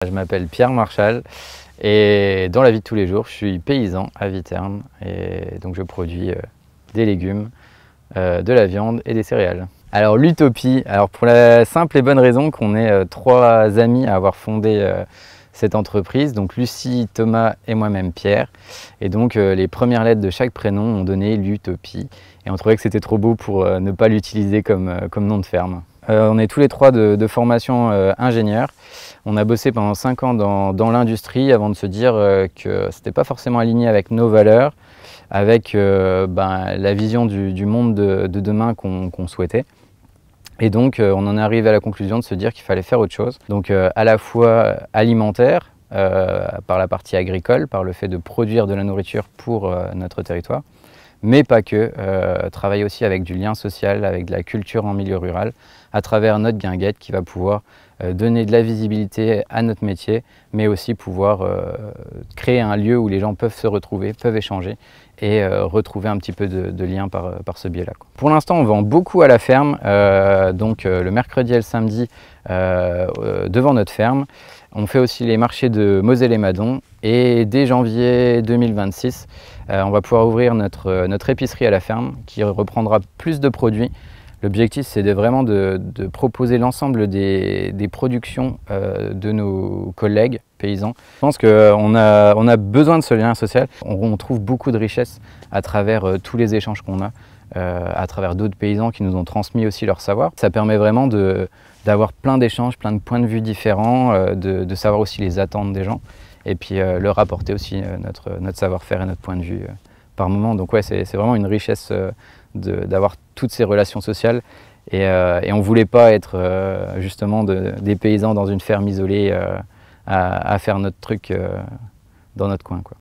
Je m'appelle Pierre Marchal et dans la vie de tous les jours, je suis paysan à Viterme et donc je produis des légumes, de la viande et des céréales. Alors l'utopie, pour la simple et bonne raison qu'on est trois amis à avoir fondé cette entreprise, donc Lucie, Thomas et moi-même Pierre. Et donc les premières lettres de chaque prénom ont donné l'utopie et on trouvait que c'était trop beau pour ne pas l'utiliser comme nom de ferme. On est tous les trois de formation ingénieurs. On a bossé pendant 5 ans dans l'industrie avant de se dire que ce n'était pas forcément aligné avec nos valeurs, avec la vision du monde de demain qu'on souhaitait. Et donc on en est arrivé à la conclusion de se dire qu'il fallait faire autre chose. Donc à la fois alimentaire, par la partie agricole, par le fait de produire de la nourriture pour notre territoire, mais pas que, travailler aussi avec du lien social, avec de la culture en milieu rural, à travers notre guinguette qui va pouvoir donner de la visibilité à notre métier, mais aussi pouvoir créer un lieu où les gens peuvent se retrouver, peuvent échanger et retrouver un petit peu de lien par ce biais-là. Pour l'instant, on vend beaucoup à la ferme, donc le mercredi et le samedi devant notre ferme. On fait aussi les marchés de Moselle et Madon et dès janvier 2026, on va pouvoir ouvrir notre épicerie à la ferme qui reprendra plus de produits. L'objectif, c'est vraiment de proposer l'ensemble des productions de nos collègues paysans. Je pense qu'on a besoin de ce lien social. On trouve beaucoup de richesses à travers tous les échanges qu'on a, à travers d'autres paysans qui nous ont transmis aussi leur savoir. Ça permet vraiment d'avoir plein d'échanges, plein de points de vue différents, de savoir aussi les attentes des gens et puis leur apporter aussi notre savoir-faire et notre point de vue par moment. Donc ouais, c'est vraiment une richesse d'avoir toutes ces relations sociales et on ne voulait pas être justement des paysans dans une ferme isolée à faire notre truc dans notre coin, quoi.